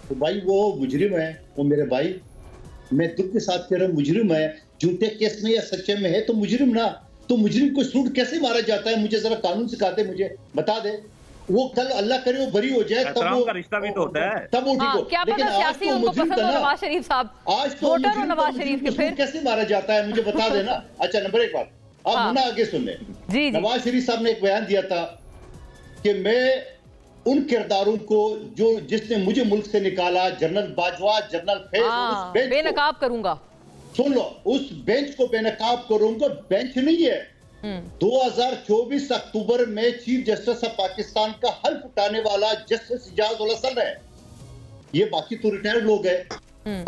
S4: तो भाई वो मुजरिम है, वो मेरे भाई, मैं दुख के साथ कह रहा हूँ, मुजरिम है। झूठे केस में या सच्चे में है तो मुजरिम ना, तो मुजरिम को सलूट कैसे मारा जाता है? मुझे जरा कानून सिखा दे, मुझे बता दे। वो कल अल्लाह करे वो बरी हो जाए, तब वो
S3: रिश्ता भी तो होता है,
S4: तब वो ठीक हो।
S1: क्या पता सियासी उनको पसंद हो नवाज शरीफ साहब,
S4: आज तो
S1: नवाज शरीफ के फिर
S4: कैसे मारा जाता है मुझे बता देना। अच्छा, नंबर एक बात आप मुन्ना आगे सुनने। नवाज शरीफ साहब ने एक बयान दिया था कि मैं उन किरदारों को जो जिसने मुझे मुल्क से निकाला, जनरल बाजवा, जनरल फैज,
S1: बेनकाब करूंगा।
S4: सुन लो, उस बेंच को बेनकाब करूंगा। बेंच नहीं है। 2024 अक्टूबर में चीफ जस्टिस ऑफ पाकिस्तान का हल्फ उठाने वाला जस्टिस इजाज उल हसन है। ये बाकी तो रिटायर्ड लोग हैं।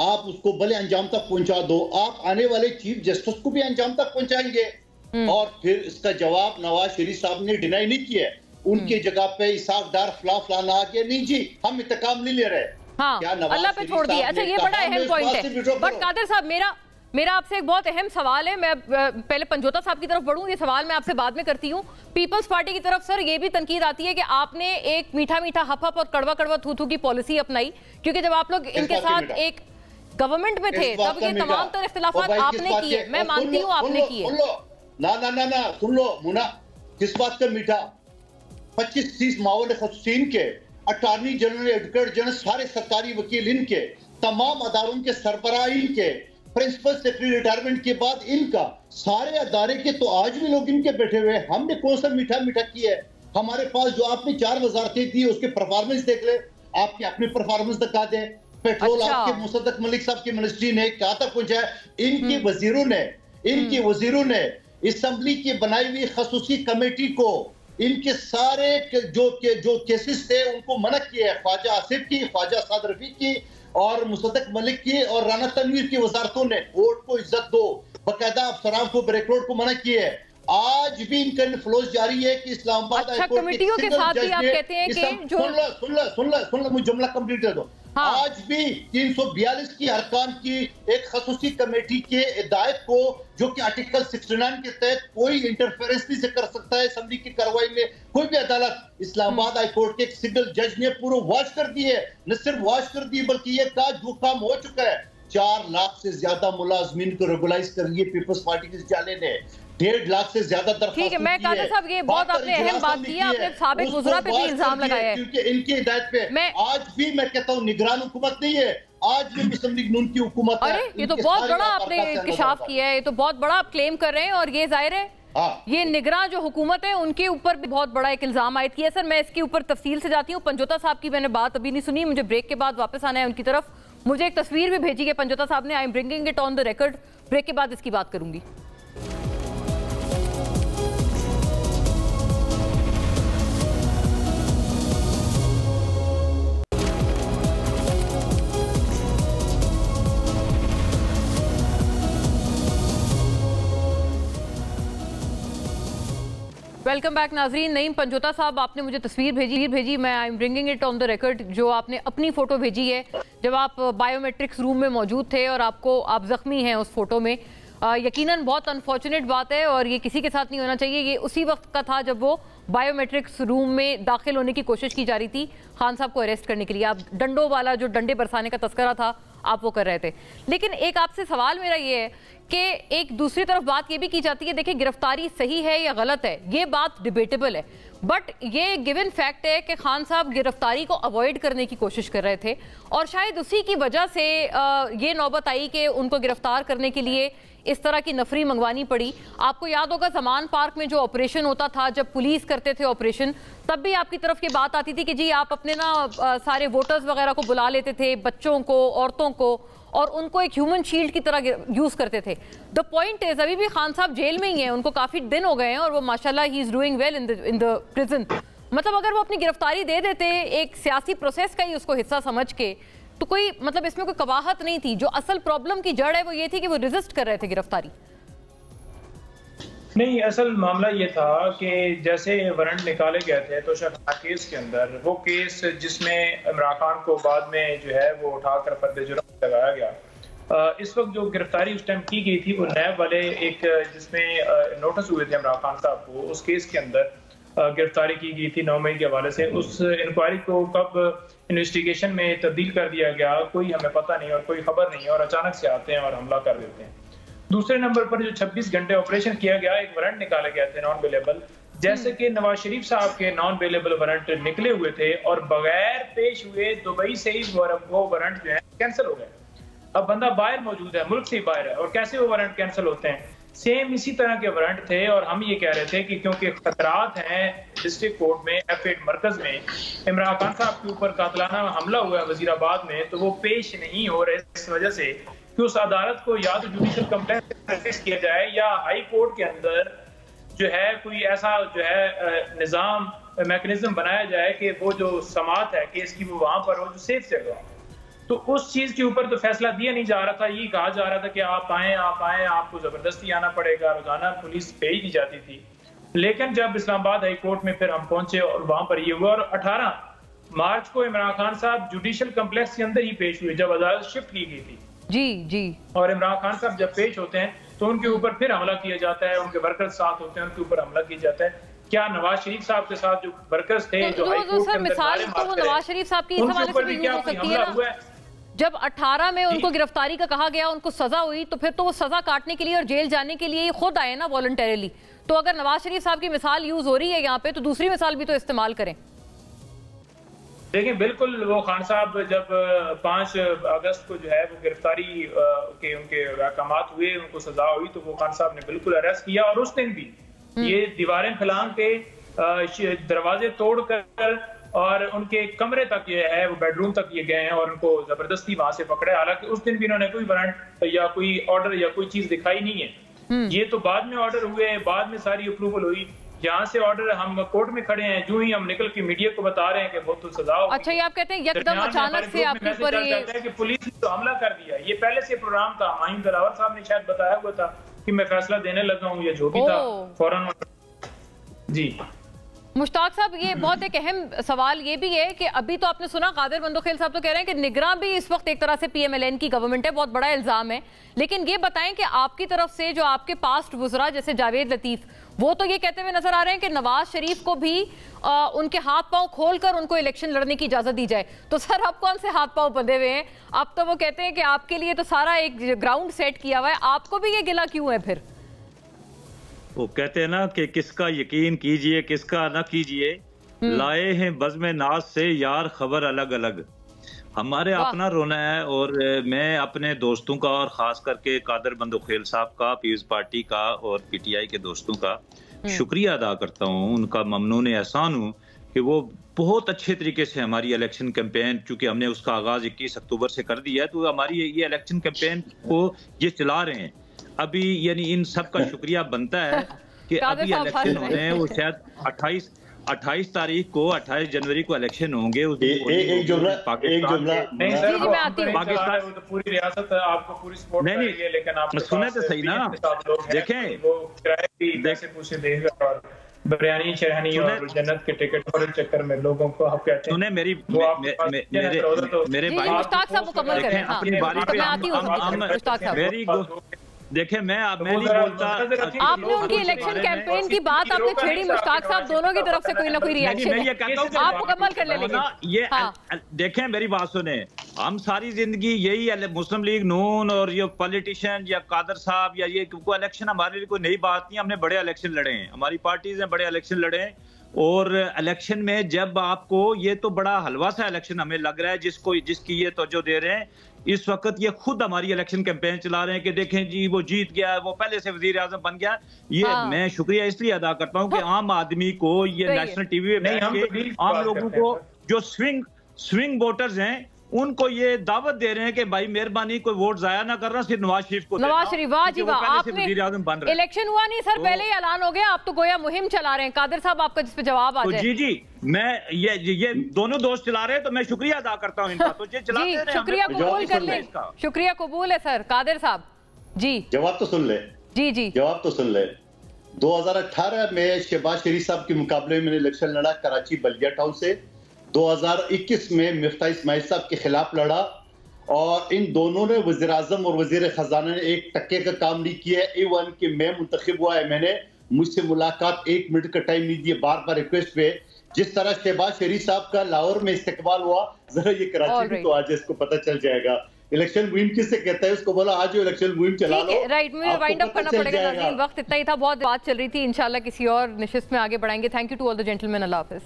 S4: आप उसको भले अंजाम तक पहुंचा दो, आप आने वाले चीफ जस्टिस को भी अंजाम तक पहुंचाएंगे। और फिर इसका जवाब नवाज शरीफ साहब ने डिनाई नहीं किया। उनके जगह पे इसाक डार फलाना आ गया, नहीं जी हम इंतकाम नहीं ले रहे।
S1: हाँ, अल्लाह पे छोड़ दिया। अच्छा, ये बड़ा अहम पॉइंट है। बट कादिर साहब, मेरा आपसे एक बहुत अहम सवाल है। मैं पहले पंजोता साहब की तरफ बढ़ूं, ये सवाल मैं आपसे बाद में करती हूँ। पीपल्स पार्टी की तरफ सर ये भी तनकीद आती है कि आपने एक मीठा मीठा हप हप और कड़वा कड़वा थू थू की पॉलिसी अपनाई, क्योंकि जब आप लोग इनके साथ एक गवर्नमेंट में थे तब ये तमाम तरह इख्तिलाफात आपने किए, मैं मानती हूँ आपने किए।
S4: ना ना ना ना, सुन लो मुना, किस बात का मीठा? 25-30 मावल खसूसीन के, अटॉर्नी जनरल, एडवोकेट जनरल, सारे सरकारी वकील इनके, तमाम अदारों के सरबराह इनके, प्रिंसिपल सेक्रेटरी रिटायरमेंट के बाद इनका, सारे अदारे के तो आज भी लोग इनके बैठे हुए। हमने कौन सा मीठा मीठा किया है? हमारे पास जो आपने 4 वजारतें दी उसके परफॉर्मेंस देख ले, आपकी अपनी परफॉर्मेंस दिखा दे। पेट्रोल आपके मुसद्दक मलिक साहब की मिनिस्ट्री ने क्या तक पहुंचाया? इनके वजीरों ने असेंबली की बनाई हुई खसूसी कमेटी को इनके सारे जो केसेस थे उनको मना किया है। ख्वाजा आसिफ की, ख्वाजा साद रफी की और मुसद्दक मलिक की और राना तनवीर की वजारतों ने कोर्ट को इज्जत दो, बकायदा अफसरान को, ब्रेकरोड को मना किया है। आज भी इनका इन्फ्लुएंस जारी है कि इस्लामाबाद
S1: कमेटियों के साथ भी आप कहते हैं कि जो
S4: सुन लो मुझे जुमला कंप्लीट कर दो।
S1: हाँ।
S4: आज भी 342 की अरकान की एक खसूसी कमेटी के हिदायत को, जो कि आर्टिकल 69 के तहत कोई इंटरफेरेंस नहीं से कर सकता है असेंबली की कार्रवाई में, कोई भी अदालत, इस्लामाबाद हाई कोर्ट के एक सिंगल जज ने पूरा वॉश कर दी है। न सिर्फ वॉश कर दी बल्कि ये जो काम हो चुका है, 4 लाख से ज्यादा मुलाजमीन को रेगुलाइज कर लिए पीपल्स पार्टी के जाले ने, 1.5 लाख से ज्यादा दरख्वास्त।
S1: ठीक है, मैं कादर साहब ये बहुत आपने अहम बात की है, आपने साबिक वज़रा पे भी इल्जाम लगाया है,
S4: क्योंकि इनकी हिदायत पे आज भी मैं कहता हूँ निगरान हुकूमत नहीं है, आज भी मुस्लिम लीग नून की हुकूमत है।
S1: अरे ये तो बहुत बड़ा आपने इंकिशाफ किया है, ये तो बहुत बड़ा आप क्लेम कर रहे हैं, और ये जाहिर है ये निगरान जो हुकूमत है उनके ऊपर भी बहुत बड़ा एक इल्जाम आयद किया है। सर मैं इसके ऊपर तफसील से जाती हूँ। पंजोता साहब की मैंने बात अभी नहीं सुनी, मुझे ब्रेक के बाद वापस आना है उनकी तरफ। मुझे एक तस्वीर भी भेजी है पंजोता साहब ने, I am bringing it on the record. Break के बाद इसकी बात करूंगी। वेलकम बैक नाजरीन। नईम पंजोता साहब, आपने मुझे तस्वीर भेजी, मैं आई am bringing it on the record, जो आपने अपनी फ़ोटो भेजी है जब आप बायोमेट्रिक्स रूम में मौजूद थे और आप ज़ख्मी हैं उस फोटो में। यकीनन बहुत अनफॉर्चुनेट बात है और ये किसी के साथ नहीं होना चाहिए। ये उसी वक्त का था जब वो बायोमेट्रिक्स रूम में दाखिल होने की कोशिश की जा रही थी खान साहब को अरेस्ट करने के लिए। आप डंडों वाला जो डंडे बरसाने का तस्करा था आप वो कर रहे थे। लेकिन एक आपसे सवाल मेरा ये है कि एक दूसरी तरफ बात ये भी की जाती है, देखिए गिरफ्तारी सही है या गलत है ये बात डिबेटेबल है, बट ये गिवन फैक्ट है कि खान साहब गिरफ्तारी को अवॉइड करने की कोशिश कर रहे थे और शायद उसी की वजह से ये नौबत आई कि उनको गिरफ्तार करने के लिए इस तरह की नफरी मंगवानी पड़ी। आपको याद होगा ज़मान पार्क में जो ऑपरेशन होता था, जब पुलिस करते थे ऑपरेशन, तब भी आपकी तरफ ये बात आती थी कि जी आप अपने सारे वोटर्स वगैरह को बुला लेते थे, बच्चों को, औरतों को, और उनको एक ह्यूमन शील्ड की तरह यूज करते थे। द पॉइंट इज अभी भी खान साहब जेल में ही हैं, उनको काफी दिन हो गए हैं और वो माशाल्लाह he is doing well in the prison. मतलब अगर वो अपनी गिरफ्तारी दे देते एक सियासी प्रोसेस का ही उसको हिस्सा समझ के, तो कोई मतलब इसमें कोई कबाहत नहीं थी। जो असल प्रॉब्लम की जड़ है वो ये थी कि वो रेजिस्ट कर रहे थे गिरफ्तारी।
S6: नहीं, असल मामला ये था कि जैसे वारंट निकाले गए थे तो शफा केस के अंदर, वो केस जिसमें इमरान खान को बाद में जो है वो उठाकर पर्दे जुर्म लगाया गया, इस वक्त जो गिरफ्तारी उस टाइम की गई थी वो नैब वाले एक जिसमें नोटिस हुए थे इमरान खान साहब को, उस केस के अंदर गिरफ्तारी की गई थी 9 मई के हवाले से। उस इंक्वायरी को कब इन्वेस्टिगेशन में तब्दील कर दिया गया कोई हमें पता नहीं और कोई खबर नहीं, और अचानक से आते हैं और हमला कर देते हैं। दूसरे नंबर पर जो 26 घंटे ऑपरेशन किया गया, एक वारंट निकाले गए थे नॉन बेलेबल, जैसे कि नवाज शरीफ साहब के नॉन बेलेबल वारंट निकले हुए थे और बगैर पेश हुए दुबई से ही वो वारंट जो है कैंसिल हो गए। अब बंदा बाहर मौजूद है, मुल्क से बाहर है, और कैसे वो वारंट कैंसिल होते हैं? सेम इसी तरह के वारंट थे और हम ये कह रहे थे कि क्योंकि खतरात हैं डिस्ट्रिक्ट कोर्ट में, F8 मरकज में, इमरान खान साहब के ऊपर कातलाना हमला हुआ है वजीराबाद में, तो वो पेश नहीं हो रहे इस वजह से कि उस अदालत को या तो जुडिशल कंप्लेंट किया जाए या हाई कोर्ट के अंदर जो है कोई ऐसा जो है निज़ाम मैकेनिज्म बनाया जाए कि वो जो समात है केस की वो वहां पर हो जो सेफ जगह हो। तो उस चीज के ऊपर तो फैसला दिया नहीं जा रहा था, ये कहा जा रहा था कि आप आए, आपको जबरदस्ती आना पड़ेगा, रोजाना पुलिस भेज दी जाती थी। लेकिन जब इस्लामाबाद हाई कोर्ट में फिर हम पहुंचे और वहां पर ये हुआ, और 18 मार्च को इमरान खान साहब जुडिशल कम्प्लेक्स के अंदर ही पेश हुए जब अदालत शिफ्ट की गई थी। जी। और इमरान खान साहब जब पेश होते हैं तो उनके ऊपर फिर हमला किया जाता है, उनके वर्कर्स साथ होते हैं, उनके ऊपर हमला किया जाता है। क्या नवाज शरीफ साहब के साथ जो वर्कर्स थे जो हाई कोर्ट के अंदर
S1: नवाज शरीफ साहब की हवाले से भी यूज हो सकती है ना? जब 18 में उनको गिरफ्तारी का कहा गया, उनको सजा हुई, तो फिर तो वो सजा काटने के लिए और जेल जाने के लिए खुद आए ना वॉलंटरीली। तो अगर नवाज शरीफ साहब की मिसाल यूज हो रही है यहाँ पे, तो दूसरी मिसाल भी तो इस्तेमाल करें।
S6: देखिए बिल्कुल, वो खान साहब जब 5 अगस्त को जो है वो गिरफ्तारी के उनके अहकामात हुए, उनको सजा हुई, तो वो खान साहब ने बिल्कुल अरेस्ट किया और उस दिन भी ये दीवारें फैलांग के दरवाजे तोड़कर और उनके कमरे तक ये है वो बेडरूम तक ये गए हैं और उनको जबरदस्ती वहां से पकड़े। हालांकि उस दिन भी इन्होंने कोई वारंट या कोई ऑर्डर या कोई चीज दिखाई नहीं है। ये तो बाद में ऑर्डर हुए, बाद में सारी अप्रूवल हुई, यहाँ से ऑर्डर, हम कोर्ट में खड़े हैं, जो ही हम निकल के मीडिया को बता रहे हैं कि बहुत तो सजा हो।
S1: अच्छा, ये आप कहते हैं एकदम अचानक से आपके ऊपर ये
S6: कि पुलिस ने तो हमला कर दिया? ये पहले से प्रोग्राम था, माहिम दिलावर साहब ने शायद बताया हुआ था कि मैं फैसला देने लगा हूँ या जो भी था, फौरन। जी
S1: मुश्ताक साहब, ये बहुत एक अहम सवाल ये भी है कि अभी तो आपने सुना कादिर बंदोखेल साहब तो कह रहे हैं कि निगरां भी इस वक्त एक तरह से पीएमएलएन की गवर्नमेंट है, बहुत बड़ा इल्जाम है। लेकिन ये बताएं कि आपकी तरफ से जो आपके पास्ट गुजरा जैसे जावेद लतीफ, वो तो ये कहते हुए नजर आ रहे हैं कि नवाज शरीफ को भी उनके हाथ पांव खोलकर उनको इलेक्शन लड़ने की इजाजत दी जाए। तो सर आप कौन से हाथ पांव बंधे हुए हैं? अब तो वो कहते हैं कि आपके लिए तो सारा एक ग्राउंड सेट किया हुआ है, आपको भी ये गिला क्यों है? फिर
S3: वो कहते हैं ना कि किसका यकीन कीजिए किसका ना कीजिए, लाए हैं बज़्म नाज से यार खबर अलग अलग। हमारे अपना रोना है, और मैं अपने दोस्तों का और खास करके कादिर बंदोखेल साहब का, पीपल्स पार्टी का और पीटीआई के दोस्तों का शुक्रिया अदा करता हूँ, उनका ममनून एहसान हूँ कि वो बहुत अच्छे तरीके से हमारी इलेक्शन कैंपेन, चूंकि हमने उसका आगाज 21 अक्टूबर से कर दिया है, तो हमारी ये इलेक्शन कैंपेन को ये चला रहे हैं अभी। यानी इन सब का शुक्रिया बनता है कि अभी इलेक्शन होने हैं, वो शायद 28 तारीख को 28 जनवरी को इलेक्शन होंगे।
S7: एक जुमला
S6: पाकिस्तान पूरी रियासत आपको पूरी सपोर्ट कर रही है, लेकिन आप
S3: सुने तो सही ना, देखें
S6: पैसे पूछे देगा और बिरयानी चरहानी और जन्नत के टिकट और चक्कर में लोगों को आप कहते हैं।
S3: सुने मेरे भाई
S1: मुश्ताक साहब मुकम्मल करें
S3: अपनी बारी पे मेरी देखें, मैं नहीं बोलता।
S1: आपने उनकी इलेक्शन कैंपेन की बात आपने छेड़ी मुश्ताक साहब, दोनों की तरफ से कोई ना कोई रिएक्शन है, आप मुकम्मल कर लेंगे।
S3: ये देखें मेरी बात सुने, हम सारी जिंदगी यही मुस्लिम लीग नून और ये पॉलिटिशियन या कादर साहब या ये इलेक्शन हमारे लिए कोई नई बात नहीं। हमने बड़े इलेक्शन लड़े हैं, हमारी पार्टीज ने बड़े इलेक्शन लड़े हैं, और इलेक्शन में जब आपको ये तो बड़ा हलवा सा इलेक्शन हमें लग रहा है जिसकी ये तवज्जो दे रहे हैं, इस वक्त ये खुद हमारी इलेक्शन कैंपेन चला रहे हैं कि देखें जी वो जीत गया, वो पहले से वजीर आजम बन गया। ये मैं शुक्रिया इसलिए अदा करता हूं कि आम आदमी को ये नेशनल टीवी पे आम लोगों को जो स्विंग वोटर्स हैं उनको ये दावत दे रहे हैं कि भाई मेहरबानी कोई वोट जाया ना करना, सिर्फ नवाज शरीफ को।
S1: नवाज शरीफ, वाह जी वाह, आपने इलेक्शन हुआ नहीं सर, पहले ही ऐलान हो गया, आप तो गोया मुहिम चला रहे हैं। कादिर साहब आपका जिस पे जवाब आ जाए।
S3: जी मैं ये दोनों दोस्त चला रहे हैं, तो मैं शुक्रिया अदा करता हूँ इनका, तो ये चलाते रहे।
S1: शुक्रिया कबूल कर ले, शुक्रिया कबूल है सर। कादिर साहब जी
S7: जवाब तो सुन ले।
S1: जी
S7: जवाब तो सुन ले। 2018 में शहबाज शरीफ साहब के मुकाबले में इलेक्शन लड़ा कराची बलिया टाउन से। 2021 में मिफ्ता इस्माइल साहब के खिलाफ लड़ा, और इन दोनों ने वज़ीर आज़म और वज़ीर खजाना ने एक टक्के का काम नहीं किया। इवन कि मैं मुंतखब हुआ है, मैंने मुझसे मुलाकात 1 मिनट का टाइम नहीं दिया, बार बार रिक्वेस्ट पे। जिस तरह शहबाज शरीफ साहब का लाहौर में इस्तकबाल हुआ, जरा ये कराची में तो आज इसको पता चल जाएगा। इलेक्शन मुहिम किससे कहता है, उसको बोला आज इलेक्शन मुहिम चला लो।
S1: राइट, मुझे वाइंड अप करना पड़ेगा, वक्त इतना ही था, बहुत बात चल रही थी। इंशाल्लाह किसी और निशिस्त में आगे बढ़ाएंगे। Thank you to all the gentleman, अल्लाह हाफिज।